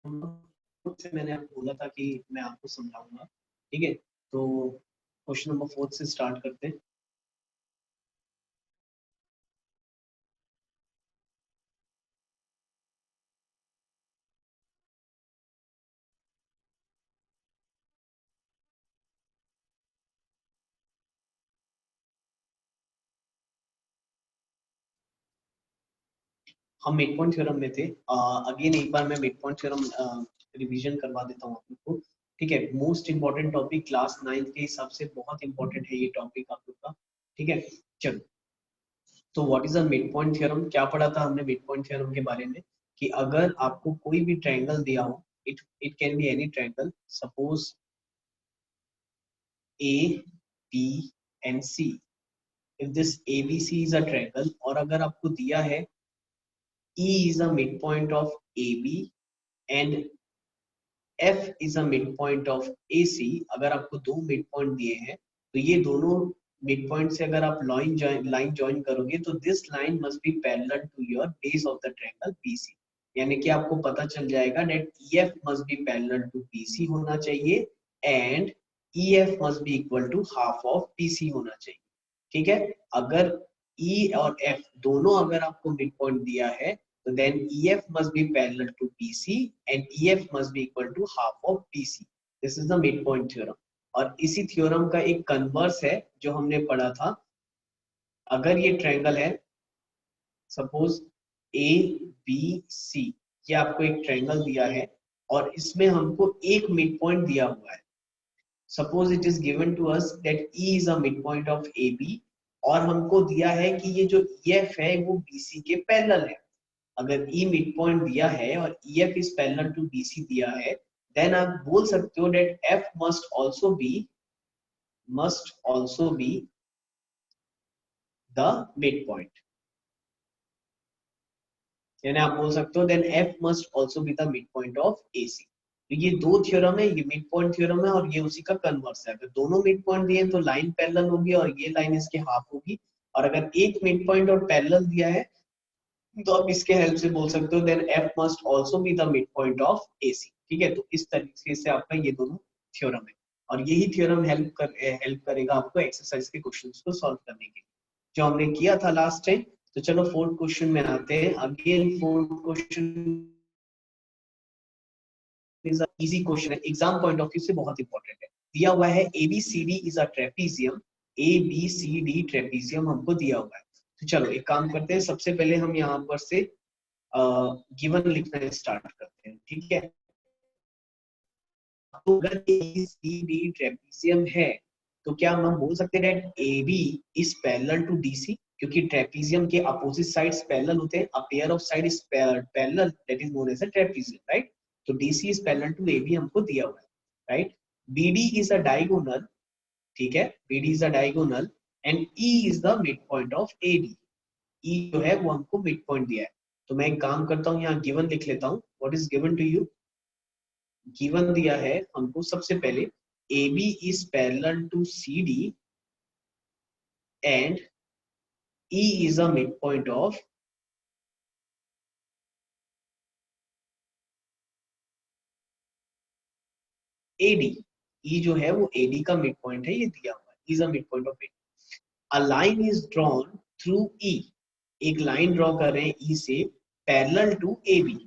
से मैंने आपको बोला था कि मैं आपको समझाऊंगा, ठीक है। तो क्वेश्चन नंबर 4 से स्टार्ट करते हैं। हम मिड पॉइंट थ्योरम में थे। अगेन एक बार मैं मिड पॉइंट थ्योरम रिवीजन करवा देता हूँ आप लोग को, ठीक है। मोस्ट इंपॉर्टेंट टॉपिक क्लास 9 के हिसाब से बहुत इंपॉर्टेंट है ये टॉपिक आप लोग का, ठीक है। चलो, तो what is a mid point theorem? क्या पढ़ा था हमने मिड पॉइंट थ्योरम के बारे में? कि अगर आपको कोई भी ट्रायंगल दिया हो, it can be any triangle, suppose A B and C, if this ABC is a triangle, और अगर आपको दिया है E is a midpoint of AB and F is a midpoint of AC, अगर आपको दो मिड पॉइंट दिए हैं तो ये दोनों मिड पॉइंट से अगर आप लाइन ज्वाइन करोगे तो this line must be parallel to your base of the triangle BC। यानी कि आपको पता चल जाएगा that EF must be parallel to BC होना चाहिए and EF must be equal to half of BC होना चाहिए, ठीक है। अगर E और F दोनों अगर आपको मिड पॉइंट दिया है तो then EF must be parallel to BC and EF must be equal to half of BC. This is the midpoint theorem. और इसी थ्योरम का एक कन्वर्स है जो हमने पढ़ा था। अगर ये ट्रायंगल है, सपोज ABC, ये आपको एक ट्रायंगल दिया है और इसमें हमको एक मिड पॉइंट दिया हुआ है। Suppose it is given to us that E is a midpoint of AB, और हमको दिया है कि ये जो EF है वो BC के पैरेलल है। अगर E मिड पॉइंट दिया है और EF is parallel to BC दिया है, देन आप बोल सकते हो that F must also be the mid point. यानी आप बोल सकते हो then F must also be the midpoint of AC। तो ये दो थ्योरम है, ये मिड पॉइंट थ्योरम है और ये उसी का कन्वर्स है। अगर दोनों मिड पॉइंट दिए तो लाइन पैरेलल होगी और ये लाइन इसके हाफ होगी, और अगर एक मिड पॉइंट और पैरेलल दिया है तो आप इसके हेल्प से बोल सकते हो then F must also be the midpoint of AC, ठीक है। तो इस तरीके से आपका ये दोनों थ्योरम है और यही थ्योरम हेल्प करेगा आपको एक्सरसाइज के क्वेश्चंस को सॉल्व करने के लिए, जो हमने किया था लास्ट टाइम। तो चलो फोर्थ क्वेश्चन में आते हैं। Again fourth question is easy question है, एग्जाम पॉइंट ऑफ व्यू से बहुत इंपॉर्टेंट है। दिया हुआ है ABCD is a trapezium, ABCD trapezium हमको दिया हुआ है। तो चलो एक काम करते हैं, सबसे पहले हम यहाँ पर से गिवन लिखना स्टार्ट करते हैं, ठीक है। तो अगर ABCD ट्रेपीजियम है तो क्या हम बोल सकते हैं that AB is parallel to DC, क्योंकि ट्रेपीजियम के अपोजिट साइड्स पैरेलल होते हैं। A pair of side is parallel, that is known as a trapezium, right. तो DC is parallel to AB हमको दिया हुआ है, right. BD is a diagonal, ठीक है, BD is a diagonal and E is the mid point of AD। E जो है वो हमको मिड पॉइंट दिया है। तो मैं एक काम करता हूँ, यहाँ गिवन लिख लेता हूँ। What is given to you? Given दिया है हमको सबसे पहले AB is parallel to CD and E is a midpoint of AD। E जो है वो AD का मिड पॉइंट है, ये दिया हुआ है, is a midpoint of AD। A line is drawn through E, एक लाइन ड्रॉ कर रहे हैं E से पैरेलल टू AB,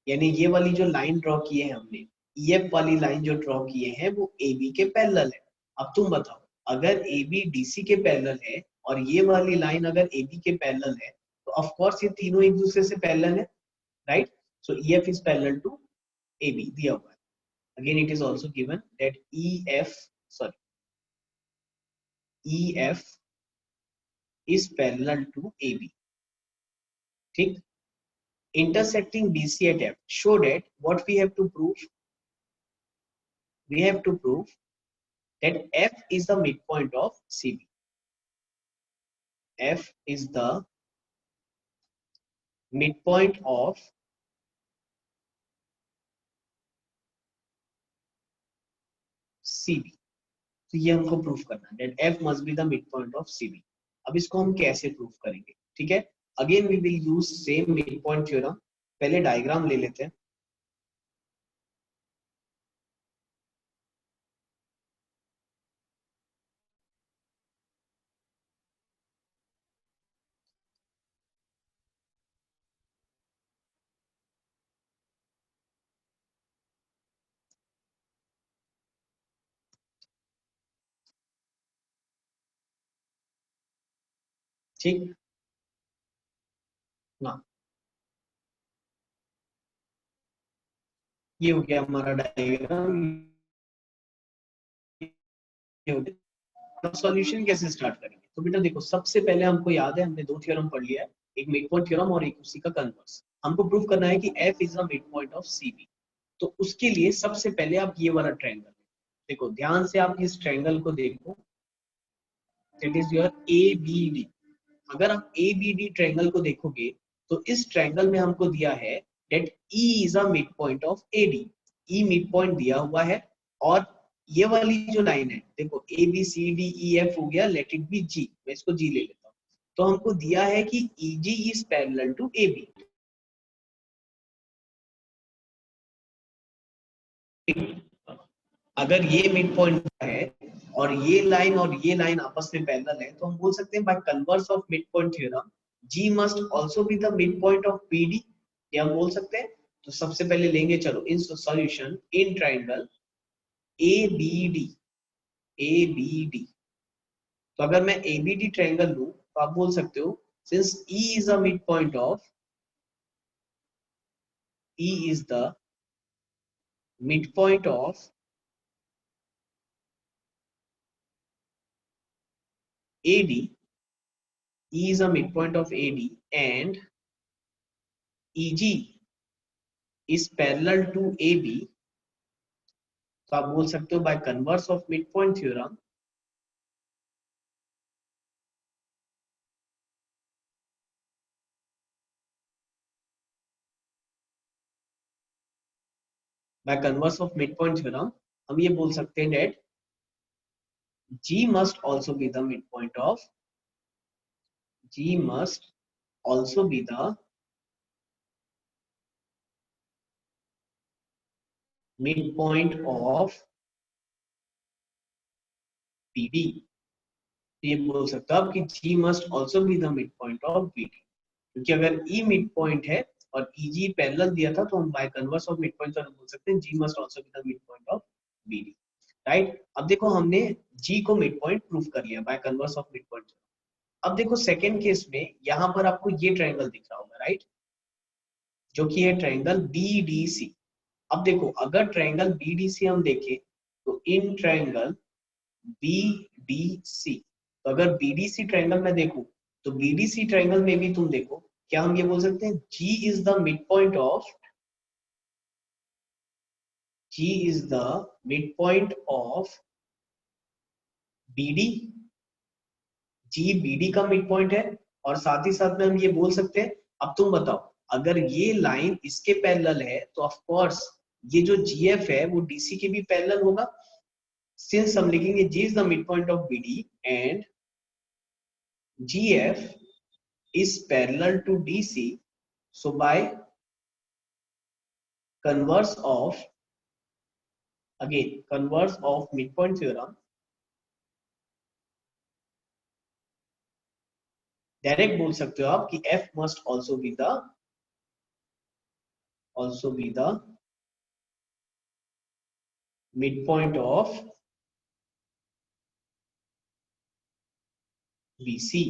यानी ये वाली जो लाइन ड्रॉ की है हमने, EF वाली लाइन जो ड्रॉ किए हैं वो AB के पैरेलल है। अब तुम बताओ, अगर AB DC के पैरेलल है और ये वाली लाइन अगर AB के पैरेलल है तो ऑफ कोर्स ये तीनों एक दूसरे से पैरेलल है, right. So EF is parallel to AB दिया हुआ है। Again it is also given that EF is parallel to AB, ठीक। Intersecting BC at F, show that what we have to prove? We have to prove that F is the midpoint of CB। F is the midpoint of CB। तो ये हमको proof करना है that F must be the midpoint of CB। अब इसको हम कैसे proof करेंगे, ठीक है। Again we will use same midpoint theorem. पहले डायग्राम ले लेते हैं। ठीक ना, ये हो गया हमारा डायग्राम। अब सॉल्यूशन कैसे स्टार्ट करेंगे? तो बेटा देखो, सबसे पहले हमको याद है हमने दो थ्योरम पढ़ लिया है, एक मिड पॉइंट थ्योरम और एक उसी का कन्वर्स। हमको प्रूव करना है कि F is the mid point of CB. तो उसके लिए सबसे पहले आप ये वाला ट्रायंगल देखो, ध्यान से आप इस ट्रायंगल को देखो, that is your A B D. अगर आप ए बी डी ट्रायंगल को देखोगे तो इस ट्रायंगल में हमको दिया है that E is a mid point of A D. E mid point दिया हुआ है, और ये वाली जो लाइन है देखो, A B C D E F हो गया, लेट इट बी जी, मैं इसको जी ले लेता हूँ। तो हमको दिया है कि E G is parallel to A B. अगर ये मिड पॉइंट है और ये लाइन आपस में पैरेलल है, तो हम बोल सकते हैं by converse of mid point theorem G must also be the mid point of BD. ये हम बोल सकते हैं। तो सबसे पहले लेंगे, चलो in solution in triangle A B D. A B D, तो अगर मैं ए बी डी ट्रायंगल लूं तो आप बोल सकते हो since E is a mid point of, E is the mid point of AD, E is a midpoint of AD and EG is parallel to AB। तो आप बोल सकते हो bye converse of mid point theorem हम ये बोल सकते हैं date G must also be the midpoint of, G must also be the midpoint of BD। ये बोल सकते हो आप कि G must also be the midpoint of BD, क्योंकि अगर E मिड पॉइंट है और EG पैरेलल दिया था, तो हम bye converse of mid point बोल सकते हैं G must also be the midpoint of BD। Right, अब देखो हमने G को मिड पॉइंट प्रूव कर लिया bye converse of mid point. अब देखो सेकंड केस में यहाँ पर आपको ये ट्रायंगल दिख रहा होगा, राइट, जो कि है ट्रायंगल BDC। अब देखो अगर ट्रायंगल BDC हम देखें तो इन ट्रायंगल BDC, तो अगर BDC ट्रायंगल में देखूं तो BDC ट्रायंगल में भी तुम देखो, क्या हम ये बोल सकते हैं G is the mid point of, G is the midpoint of BD। G BD का मिड पॉइंट है, और साथ ही साथ में हम ये बोल सकते हैं, अब तुम बताओ अगर ये लाइन इसके पैरेलल है तो ऑफ कोर्स ये जो GF है वो DC के भी पैरेलल होगा। सिंस हम लिखेंगे G is the midpoint of BD and GF is parallel to DC, so by converse of, again converse of midpoint theorem, direct बोल सकते हो आप कि F must also be the midpoint of BC।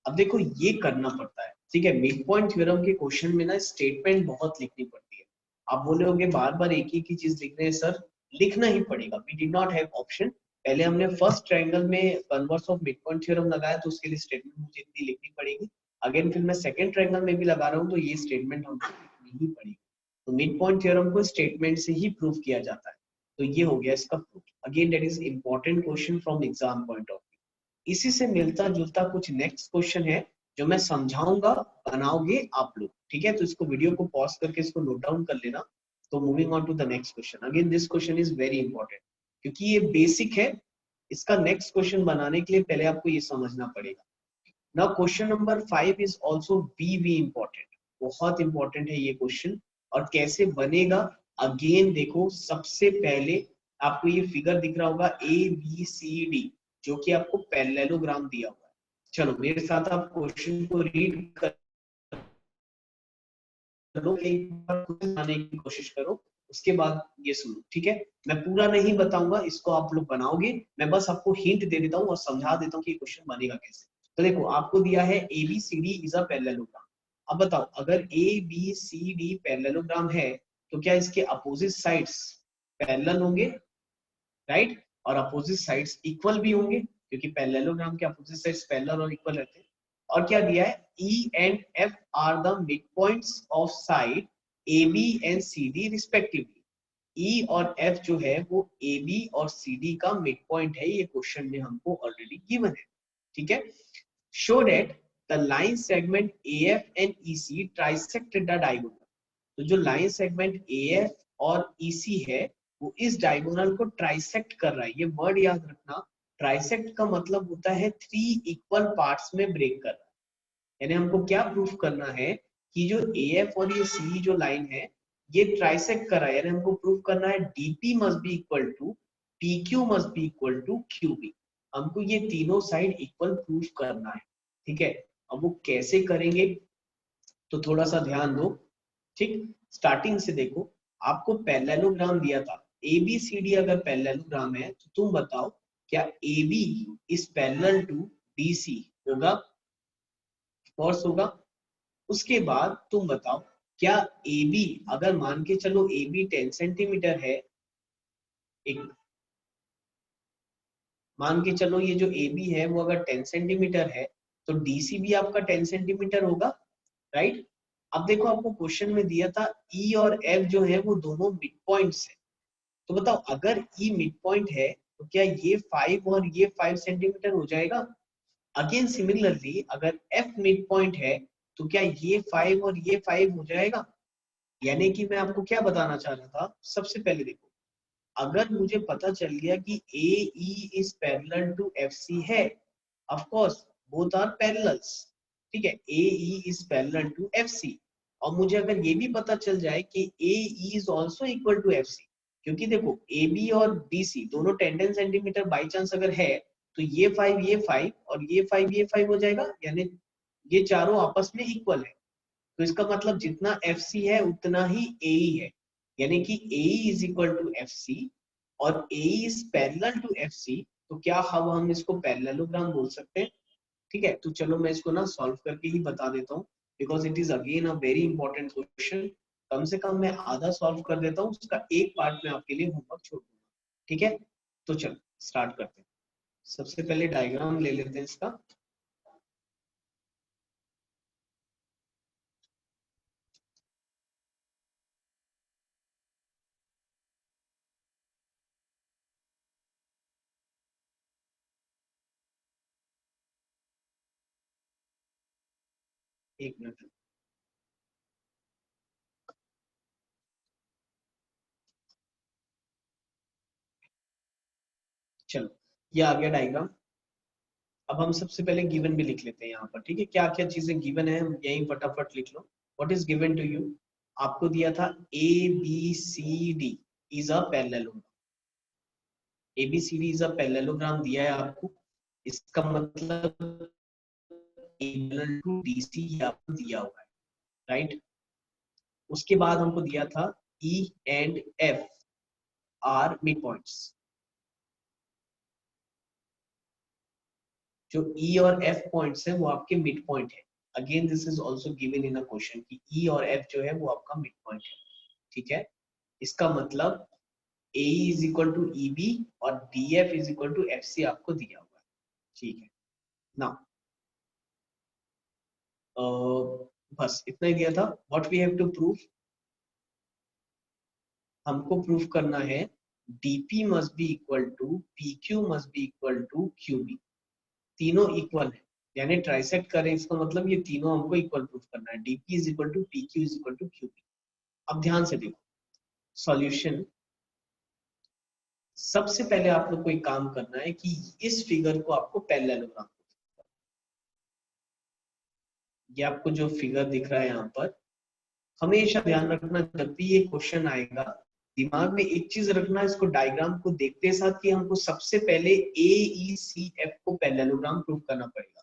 अब देखो ये करना पड़ता है, ठीक है, मिड पॉइंट थ्योरम के क्वेश्चन में ना स्टेटमेंट बहुत लिखनी पड़ती है। आप बोलोगे बार बार एक ही चीज लिख रहे हैं सर, लिखना ही पड़ेगा, we did not have option. पहले हमने फर्स्ट ट्रायंगल में converse of mid point theorem लगाया, तो उसके लिए स्टेटमेंट मुझे इतनी लिखनी पड़ेगी। अगेन फिर मैं सेकंड ट्रायंगल में भी लगा रहा हूँ, तो ये स्टेटमेंट हमको लिखनी ही पड़ेगी। तो मिड पॉइंट थ्योरम को स्टेटमेंट से ही प्रूव किया जाता है। तो ये हो गया इसका proof. Again that is important question from exam point of. इसी से मिलता जुलता कुछ नेक्स्ट क्वेश्चन है जो मैं समझाऊंगा, बनाओगे आप लोग, ठीक है। तो इसको वीडियो को पॉज करके इसको नोट डाउन कर लेना। तो moving on to the next question, again this question is very important क्योंकि ये बेसिक है। इसका नेक्स्ट क्वेश्चन बनाने के लिए पहले आपको ये समझना पड़ेगा। Now question number 5 is also we important, बहुत इंपॉर्टेंट है ये क्वेश्चन। और कैसे बनेगा, अगेन देखो सबसे पहले आपको ये फिगर दिख रहा होगा ABCD, जो कि आपको पैरेललोग्राम दिया हुआ है। चलो मेरे साथ आप क्वेश्चन को रीड कर लो, एक बार खुद बनाने की कोशिश करो, उसके बाद ये सुनो, ठीक है। मैं पूरा नहीं बताऊंगा, इसको आप लोग बनाओगे, मैं बस आपको हिंट दे देता हूँ और समझा देता हूँ कि क्वेश्चन बनेगा कैसे। तो देखो आपको दिया है ABCD इज अ पैरेललोग्राम। अब बताओ अगर ABCD पैरेललोग्राम है तो क्या इसके अपोजिट साइड्स पैरेलल होंगे, राइट? और अपोजिट साइड्स इक्वल भी होंगे क्योंकि पैरेललोग्राम के अपोजिट साइड्स पैरेलल और इक्वल रहते हैं। और क्या दिया है, E and F are the mid points of side AB and CD respectively. E और F जो है वो AB और CD का मिड पॉइंट है, ये क्वेश्चन में हमको ऑलरेडी गिवन है, ठीक है। Show that the line segment AF and EC trisect the diagonal. तो जो लाइन सेगमेंट AF और EC है वो इस डायगोनल को ट्राइसेक्ट कर रहा है। ये वर्ड याद रखना, ट्राइसेक्ट का मतलब होता है 3 इक्वल पार्ट्स में ब्रेक कर रहा है। यानी हमको क्या प्रूफ करना है कि जो AF और ये CE जो लाइन है ये ट्राइसेक्ट कर रहा है, यानी हमको प्रूफ करना है DP must be equal to PQ must be equal to QB। हमको ये तीनों साइड इक्वल प्रूफ करना है, ठीक है। अब वो कैसे करेंगे तो थोड़ा सा ध्यान दो, ठीक। स्टार्टिंग से देखो, आपको पैरेललोग्राम दिया था ABCD, अगर पैरेललोग्राम है तो तुम बताओ क्या AB is parallel to BC होगा? कोर्स होगा। उसके बाद तुम बताओ क्या AB, अगर मान के चलो AB 10 सेंटीमीटर है, एक मान के चलो ये जो AB है वो अगर 10 सेंटीमीटर है तो DC भी आपका 10 सेंटीमीटर होगा, राइट? अब देखो आपको क्वेश्चन में दिया था E और F जो है वो दोनों मिड पॉइंट्स है। तो बताओ अगर E मिड पॉइंट है तो क्या ये 5 और ये 5 सेंटीमीटर हो जाएगा? अगेन सिमिलरली अगर F मिड पॉइंट है तो क्या ये 5 और ये 5 हो जाएगा? यानी कि मैं आपको क्या बताना चाह रहा था, सबसे पहले देखो अगर मुझे पता चल गया कि AE is parallel to FC है, of course both are parallels, ठीक है, AE is parallel to FC। और मुझे अगर ये भी पता चल जाए कि AE is also equal to FC, क्योंकि देखो AB और BC दोनों 10 सेंटीमीटर बाई चांस अगर है तो ये 5 और ये 5 हो जाएगा, यानी ये चारों आपस में इक्वल है। तो इसका मतलब जितना FC है उतना ही AE है, यानी कि AE is equal to FC और AE is parallel to FC। तो क्या हम इसको पैरेललोग्राम बोल सकते हैं, ठीक है। तो चलो मैं इसको ना सॉल्व करके ही बता देता हूँ, because it is again a very important question. कम से कम मैं आधा सॉल्व कर देता हूँ, उसका एक पार्ट में आपके लिए होमवर्क छोड़ दूंगा, ठीक है। तो चलो स्टार्ट करते हैं। सबसे पहले डायग्राम ले लेते हैं इसका। एक मिनट, चलो ये आ गया डायग्राम। अब हम सबसे पहले गिवन भी लिख लेते हैं यहाँ पर, ठीक है। क्या क्या चीजें गिवन है हम यही फटाफट लिख लो। What is given to you? आपको दिया था ABCD is a parallelogram. ABCD is a parallelogram दिया है आपको, इसका मतलब टू DC आपको दिया हुआ है, राइट। उसके बाद हमको दिया था E and F are mid points. जो E और F पॉइंट्स है वो आपके मिड पॉइंट है। Again this is also given in a question कि E और F जो है वो आपका मिड पॉइंट है, ठीक है। इसका मतलब AE is equal to EB और DF is equal to FC आपको दिया हुआ है, ठीक है ना। बस इतना ही दिया था। What we have to prove, हमको प्रूफ करना है DP must be equal to PQ must be equal to QB। तीनों इक्वल है, यानी ट्राइसेक्ट करें इसका मतलब ये तीनों हमको इक्वल प्रूफ करना है। DP is equal to PQ is equal to QB। अब ध्यान से देखो सॉल्यूशन। सबसे पहले आप लोग को एक काम करना है कि इस फिगर को आपको पैरेललोग्राम, ये आपको जो फिगर दिख रहा है यहाँ पर, हमेशा ध्यान रखना जब भी ये क्वेश्चन आएगा दिमाग में एक चीज रखना, इसको डायग्राम को देखते साथ कि हमको सबसे पहले AECF को पैरेललोग्राम प्रूव करना पड़ेगा।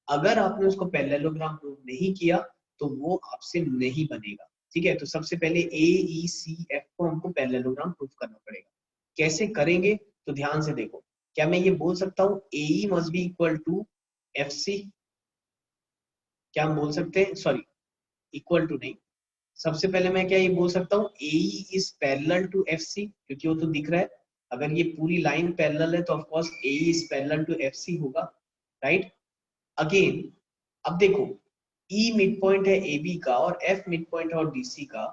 अगर आपने उसको पैरेललोग्राम प्रूव नहीं किया तो वो आपसे नहीं बनेगा, ठीक है। तो सबसे पहले AECF को हमको पैरेललोग्राम प्रूव करना पड़ेगा। कैसे करेंगे तो ध्यान से देखो, क्या मैं ये बोल सकता हूँ AE must be equal to FC, क्या हम बोल सकते हैं, सॉरी इक्वल टू नहीं, सबसे पहले मैं क्या ये बोल सकता हूँ AE is parallel to FC, क्योंकि वो तो दिख रहा है, अगर ये पूरी लाइन पैरेलल है तो of course AE is parallel to FC होगा, राइट। अगेन अब देखो, E मिड पॉइंट है AB का और F मिड पॉइंट है और DC का,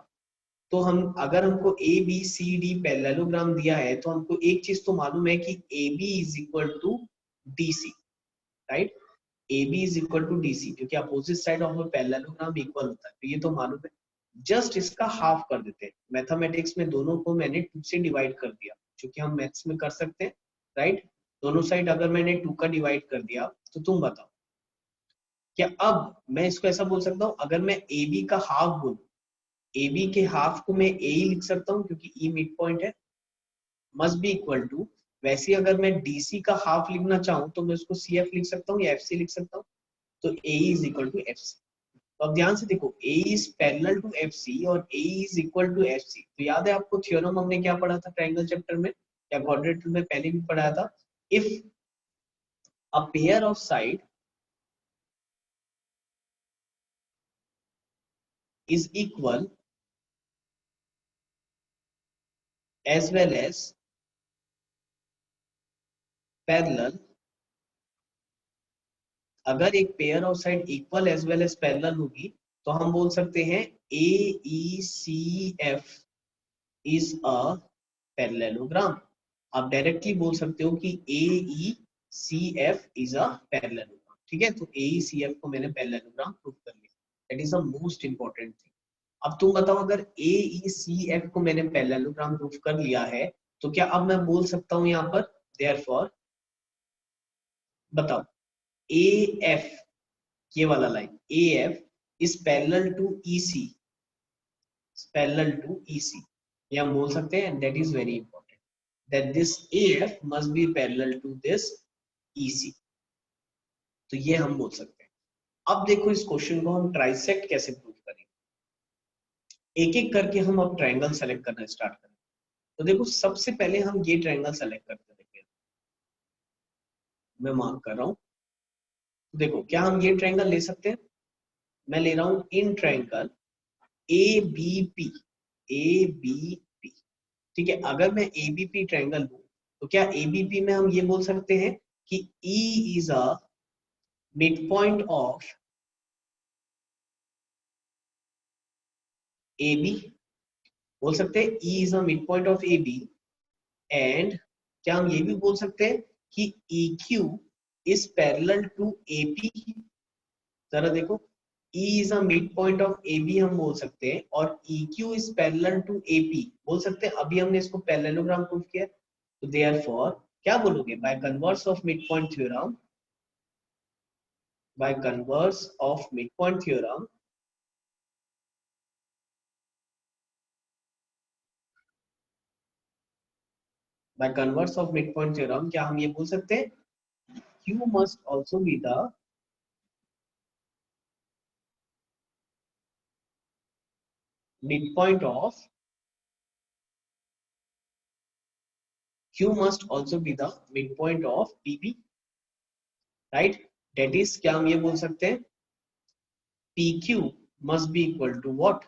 तो हम अगर हमको ABCD पैरेललोग्राम दिया है तो हमको एक चीज तो मालूम है कि AB is equal to DC, right. AB is equal to DC, क्योंकि opposite side of a parallelogram equal होता है, तो ये तो मालूम है। जस्ट इसका हाफ कर देते हैं, मैथमेटिक्स में दोनों को मैंने 2 से डिवाइड कर दिया, क्योंकि हम मैथ्स में कर सकते हैं, राइट। दोनों साइड अगर मैंने 2 का डिवाइड कर दिया, तो तुम बताओ क्या अब मैं इसको ऐसा बोल सकता हूँ, अगर मैं AB का हाफ बोलूं, AB के हाफ को मैं AE लिख सकता हूँ क्योंकि E मिड पॉइंट है, मस्ट बी इक्वल टू, वैसे अगर मैं DC का हाफ लिखना चाहूँ तो मैं उसको CF लिख सकता हूँ या FC लिख सकता हूँ, तो AE is equal to FC। तो अब ध्यान से देखो, AE is parallel to FC और AE is equal to FC, तो याद है आपको थ्योरम हमने क्या पढ़ा था ट्रायंगल चैप्टर में या क्वाड्रेटर में पहले भी पढ़ाया था, if a pair of side is equal as well as parallel, अगर एक pair of side equal as well as parallel होगी तो हम बोल सकते हैं AECF इज अ पैरेललोग्राम। आप डायरेक्टली बोल सकते हो कि AECF इज अ पैरेललोग्राम, ठीक है। तो AECF को मैंने पैरेललोग्राम प्रूव कर लिया, that is the most important thing. अब तुम बताओ, अगर AECF को मैंने पैरेललोग्राम प्रूव कर लिया है तो क्या अब मैं बोल सकता हूं यहाँ पर देयरफॉर, बताओ AF, ये वाला line AF is parallel to EC, parallel to EC, ये हम बोल सकते हैं, that is very important, that this AF must be parallel to दिस EC, तो ये हम बोल सकते हैं। अब देखो इस क्वेश्चन को हम ट्राइसेक्ट कैसे प्रूव करेंगे, एक एक करके हम अब ट्रायंगल सेलेक्ट करना स्टार्ट करें। तो देखो सबसे पहले हम ये ट्रायंगल सेलेक्ट करते हैं, मैं मार्क कर रहा हूँ। देखो क्या हम ये ट्रायंगल ले सकते हैं, मैं ले रहा हूँ इन ट्रायंगल ABP, ABP, ठीक है। अगर मैं ABP ट्रायंगल लूं तो क्या ABP में हम ये बोल सकते हैं कि E is a mid point of AB, बोल सकते हैं E is a mid point of AB, and क्या हम ये भी बोल सकते हैं कि EQ is parallel to AP, जरा देखो E is a midpoint of AB हम बोल सकते हैं और EQ is parallel to AP बोल सकते हैं, अभी हमने इसको पैरेललोग्राम प्रूव किया, तो therefore क्या बोलोगे, by converse of midpoint theorem, by converse of midpoint theorem by converse of midpoint theorem क्या हम ये बोल सकते हैं Q must also be the midpoint of, Q must also be the midpoint of PP, right, that is क्या हम ये बोल सकते हैं PQ must be equal to what,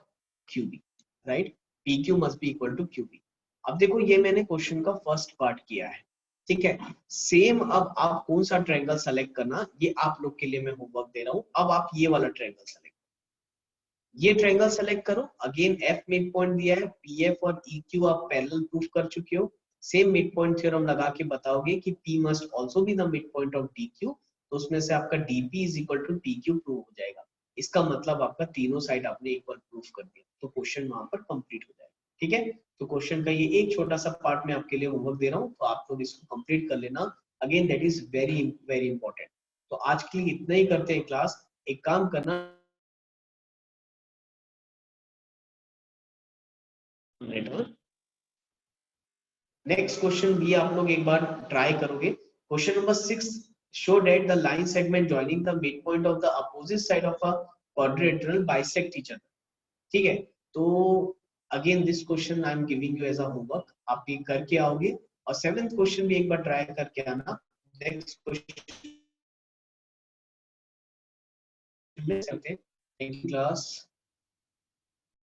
QB, right, PQ must be equal to QB। अब देखो ये मैंने क्वेश्चन का फर्स्ट पार्ट किया है, ठीक है। सेम अब आप कौन सा ट्रायंगल सेलेक्ट करना ये आप लोग के लिए मैं होमवर्क दे रहा हूँ। अब आप ये वाला ट्रायंगल सेलेक्ट, ये ट्रायंगल सेलेक्ट करो, अगेन F मिड पॉइंट दिया है, PF और EQ आप पैरेलल प्रूफ कर चुके हो, सेम मिड पॉइंट थ्योरम लगा के बताओगे कि P must also be the mid point of DQ, तो उसमें से आपका DP is equal to PQ prove हो जाएगा। इसका मतलब आपका तीनों साइड आपने इक्वल प्रूफ कर दिया, तो क्वेश्चन वहां पर कंप्लीट हो जाएगा, ठीक है। तो क्वेश्चन का ये एक छोटा सा पार्ट मैं आपके लिए होमवर्क दे रहा हूँ, तो आप लोग इसको कंप्लीट कर लेना, again that is very very important. तो आज के लिए इतना ही करते हैं क्लास, एक काम करना, नेक्स्ट क्वेश्चन भी आप लोग एक बार ट्राई करोगे, question number 6, show that the line segment joining the mid point of the opposite side of a quadrilateral bisect each other, ठीक है। तो again this question I am giving you as a homework, आप ये करके आओगे, और 7th question भी एक बार ट्राई करके आना। नेक्स्ट क्वेश्चन करते हैं। Thank you class.